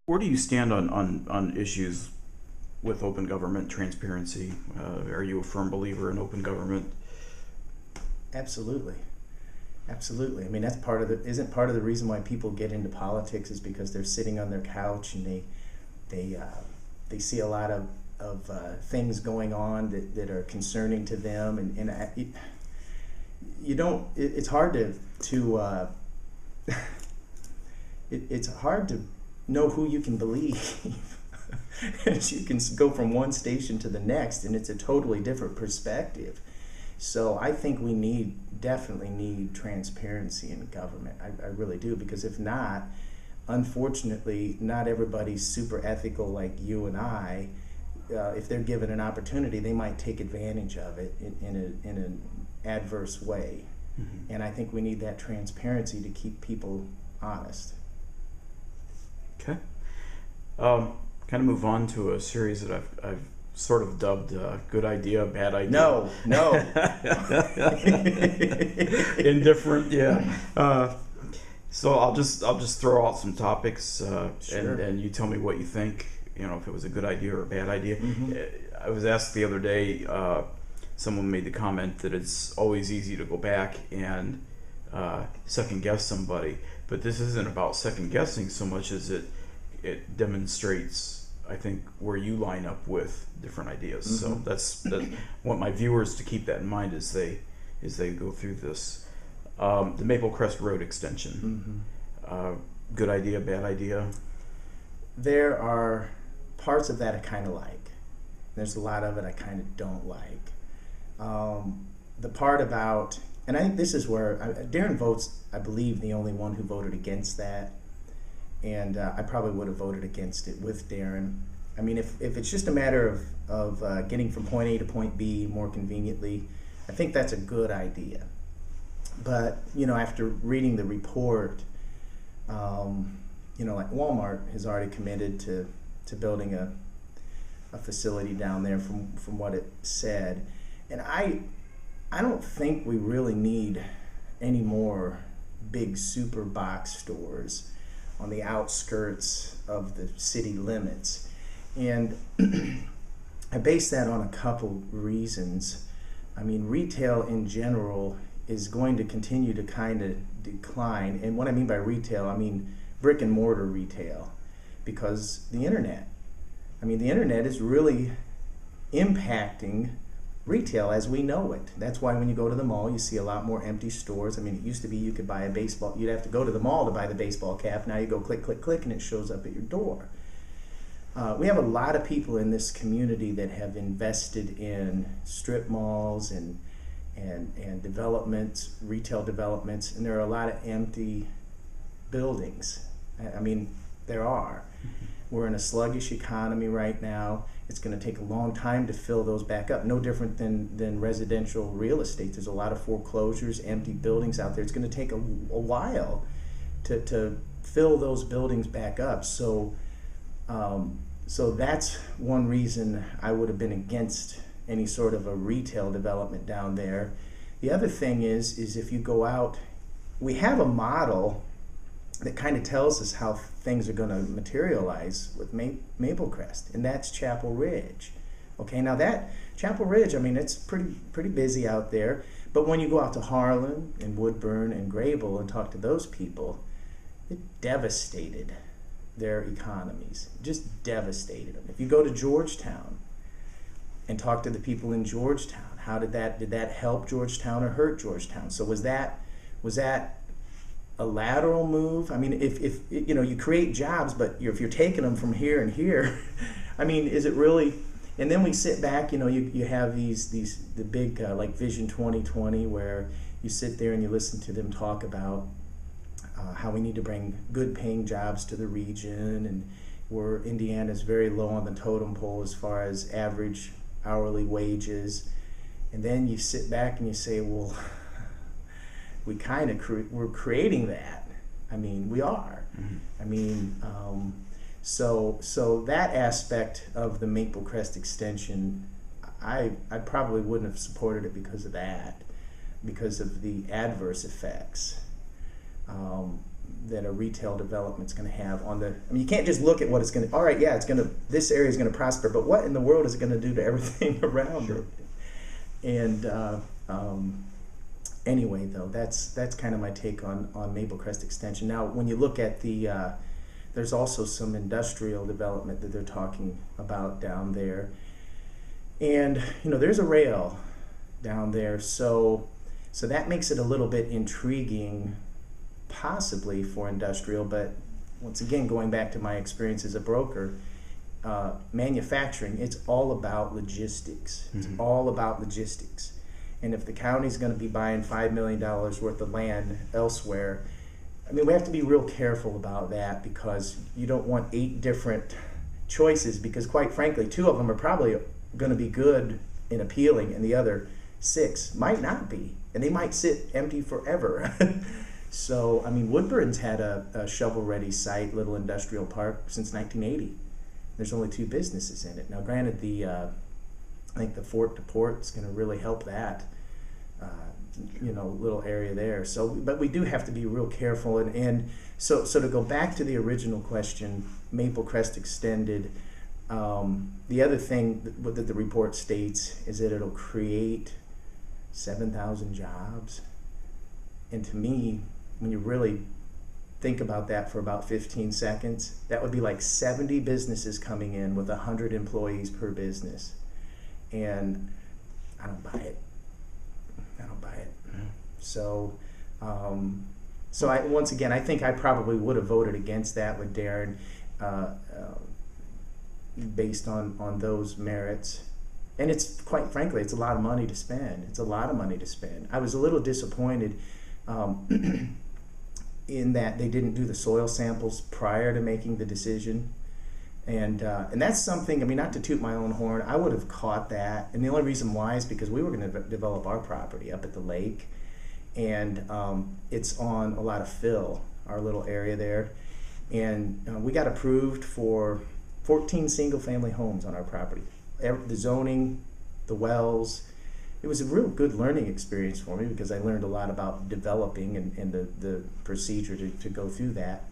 Where do you stand on issues with open government transparency? Are you a firm believer in open government? Absolutely. Absolutely. I mean, that's part of the isn't part of the reason why people get into politics is because they're sitting on their couch and they see a lot of things going on that are concerning to them, you don't. It's hard to it's hard to know who you can believe. As you can go from one station to the next, and it's a totally different perspective. So I think we definitely need transparency in government. I really do, because if not, unfortunately, not everybody's super ethical like you and I. If they're given an opportunity, they might take advantage of it in an adverse way. Mm-hmm. And I think we need that transparency to keep people honest. Okay. Kind of move on to a series that I've sort of dubbed "Good Idea, Bad Idea." No. Indifferent, yeah. So I'll just throw out some topics, Sure. and you tell me what you think. You know, if it was a good idea or a bad idea. Mm-hmm. I was asked the other day. Someone made the comment that it's always easy to go back and second guess somebody, but this isn't about second guessing so much as it demonstrates, I think, where you line up with different ideas. Mm-hmm. So that's want my viewers to keep that in mind as they go through this. The Maplecrest Road Extension. Mm-hmm. Good idea, bad idea. There are parts of that I kind of like. There's a lot of it I kind of don't like. The part about, and I think this is where Darren votes, I believe, the only one who voted against that. And I probably would have voted against it with Darren. I mean, if it's just a matter of getting from point A to point B more conveniently, I think that's a good idea. But, after reading the report, like Walmart has already committed to building a facility down there from what it said. And I don't think we really need any more big super box stores on the outskirts of the city limits. And I base that on a couple reasons. I mean, retail in general is going to continue to kind of decline. And what I mean by retail, I mean brick and mortar retail, because the internet is really impacting retail as we know it. That's why when you go to the mall, you see a lot more empty stores. I mean, it used to be you could buy a baseball, you'd have to go to the mall to buy the baseball cap. Now you go click, click, click, and it shows up at your door. We have a lot of people in this community that have invested in strip malls and developments, retail developments, and there are a lot of empty buildings. I mean, there are. We're in a sluggish economy right now. It's going to take a long time to fill those back up. No different than residential real estate. There's a lot of foreclosures, empty buildings out there. It's going to take a while to fill those buildings back up. So that's one reason I would have been against any sort of a retail development down there. The other thing is if you go out, we have a model that kind of tells us how things are going to materialize with Maplecrest, and that's Chapel Ridge. Okay, now that Chapel Ridge, I mean, it's pretty busy out there, but when you go out to Harlan and Woodburn and Grable and talk to those people, it devastated their economies, just devastated them. If you go to Georgetown and talk to the people in Georgetown, did that help Georgetown or hurt Georgetown? So was that a lateral move? I mean, if you create jobs, but if you're taking them from here and here, I mean, is it really? And then we sit back, you have the big like Vision 2020, where you sit there and you listen to them talk about how we need to bring good paying jobs to the region, and where Indiana's very low on the totem pole as far as average hourly wages. And then you sit back and you say, well, we're creating that. I mean, we are. Mm-hmm. I mean, so that aspect of the Maplecrest extension, I probably wouldn't have supported it because of that, because of the adverse effects. that a retail development's going to have on the. I mean, you can't just look at what it's going to. All right, yeah, it's going to. This area is going to prosper, but what in the world is it going to do to everything around it? And anyway, though, that's kind of my take on Maplecrest Extension. Now, when you look at the, there's also some industrial development that they're talking about down there, and there's a rail down there, so that makes it a little bit intriguing, possibly for industrial. But once again, going back to my experience as a broker, manufacturing, it's all about logistics. It's all about logistics. And if the county's going to be buying $5 million worth of land elsewhere, I mean, we have to be real careful about that, because you don't want 8 different choices, because quite frankly, 2 of them are probably going to be good and appealing, and the other 6 might not be, and they might sit empty forever. So, I mean, Woodburn's had a shovel-ready site, little industrial park, since 1980. There's only 2 businesses in it. Now, granted, I think the Fort to Port is going to really help that, little area there. So, but we do have to be real careful. And so to go back to the original question, Maplecrest Extended, the other thing that the report states is that it'll create 7,000 jobs. And to me, when you really think about that for about 15 seconds, that would be like 70 businesses coming in with 100 employees per business. And I don't buy it. So, once again, I think I probably would have voted against that with Darren, based on those merits. And it's, quite frankly, it's a lot of money to spend. I was a little disappointed in that they didn't do the soil samples prior to making the decision. And that's something, I mean, not to toot my own horn, I would have caught that. And the only reason why is because we were going to develop our property up at the lake. And it's on a lot of fill, our little area there. And we got approved for 14 single-family homes on our property. The zoning, the wells. It was a real good learning experience for me, because I learned a lot about developing and the procedure to go through that.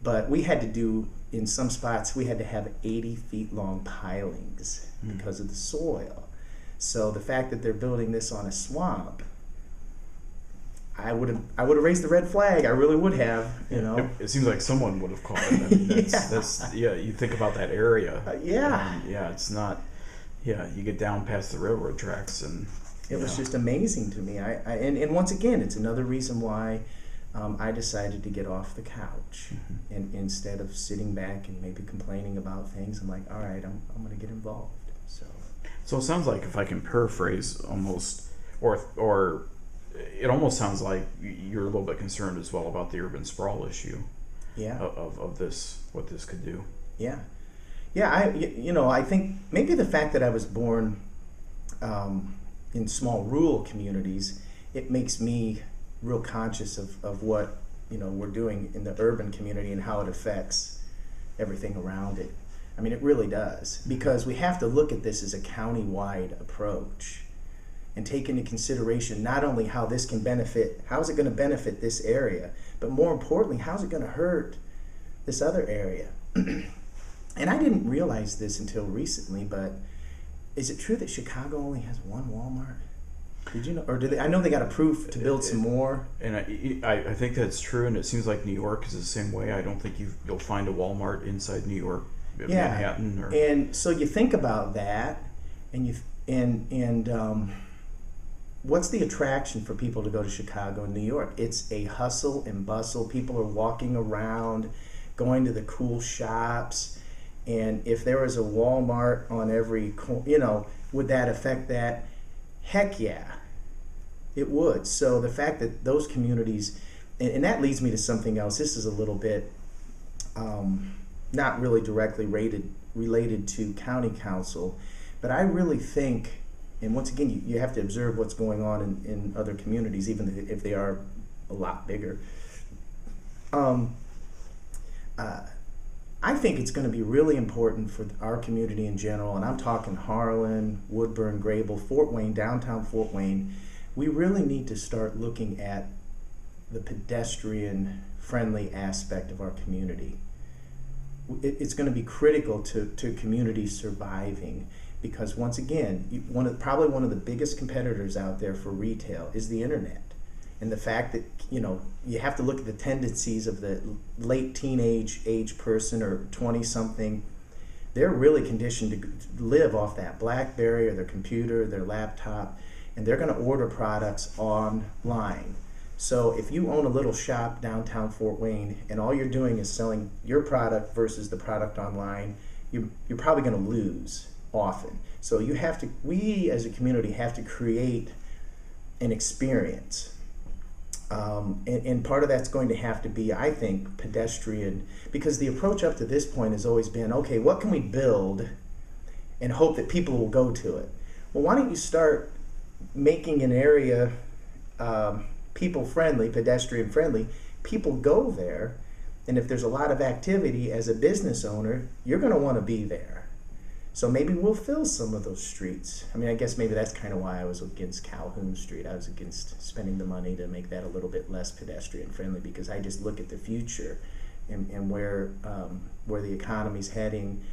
But we had to do, in some spots, we had to have 80 feet long pilings because of the soil. So the fact that they're building this on a swamp, I would have raised the red flag. I really would have, It seems like someone would have caught it. I mean, that's you think about that area. It's not. Yeah, you get down past the railroad tracks, and it was just amazing to me. And once again, it's another reason why I decided to get off the couch, and instead of sitting back and maybe complaining about things, I'm like, all right, I'm going to get involved. So it sounds like, if I can paraphrase almost, or it almost sounds like you're a little bit concerned as well about the urban sprawl issue. Yeah. Of this, what this could do. Yeah. Yeah, I think maybe the fact that I was born in small rural communities, it makes me real conscious of what we're doing in the urban community and how it affects everything around it. I mean, it really does, because we have to look at this as a county-wide approach and take into consideration not only how is it going to benefit this area, but more importantly, how's it going to hurt this other area? And I didn't realize this until recently, but is it true that Chicago only has 1 Walmart? Did you know, or I know they got approved to build some more. And I think that's true, and it seems like New York is the same way. I don't think you'll find a Walmart inside New York, Manhattan. And so you think about that, and what's the attraction for people to go to Chicago and New York? It's a hustle and bustle. People are walking around, going to the cool shops. And if there was a Walmart on every corner, would that affect that? Heck yeah, it would. So the fact that those communities, and that leads me to something else. This is a little bit not really directly related to county council, but I really think, and once again, you have to observe what's going on in other communities, even if they are a lot bigger. I think it's going to be really important for our community in general, and I'm talking Harlan, Woodburn, Grable, Fort Wayne, downtown Fort Wayne. We really need to start looking at the pedestrian friendly aspect of our community. It's going to be critical to community surviving, because once again, probably one of the biggest competitors out there for retail is the internet. And the fact that, you have to look at the tendencies of the late teenage age person or 20-something. They're really conditioned to live off that BlackBerry or their computer, their laptop, and they're going to order products online. So if you own a little shop downtown Fort Wayne and all you're doing is selling your product versus the product online, you're probably going to lose often. So we as a community have to create an experience. And part of that's going to have to be, I think, pedestrian, because the approach up to this point has always been, okay, what can we build and hope that people will go to it? Well, why don't you start making an area people-friendly, pedestrian-friendly? People go there, and if there's a lot of activity as a business owner, you're going to want to be there. So maybe we'll fill some of those streets. I mean, I guess maybe that's kind of why I was against Calhoun Street. I was against spending the money to make that a little bit less pedestrian-friendly, because I just look at the future and where the economy's heading,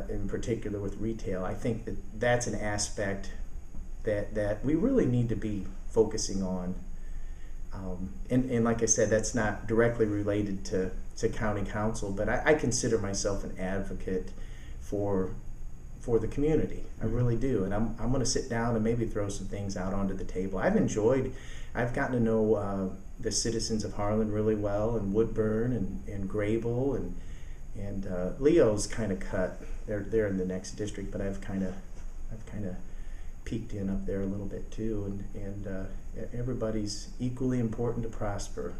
in particular with retail. I think that's an aspect that we really need to be focusing on. And like I said, that's not directly related to county council, but I consider myself an advocate for the community. I really do. And I'm going to sit down and maybe throw some things out onto the table. I've gotten to know the citizens of Harlan really well, and Woodburn and Grable and Leo's kind of cut. They're in the next district, but I've kind of peeked in up there a little bit too, and everybody's equally important to prosper.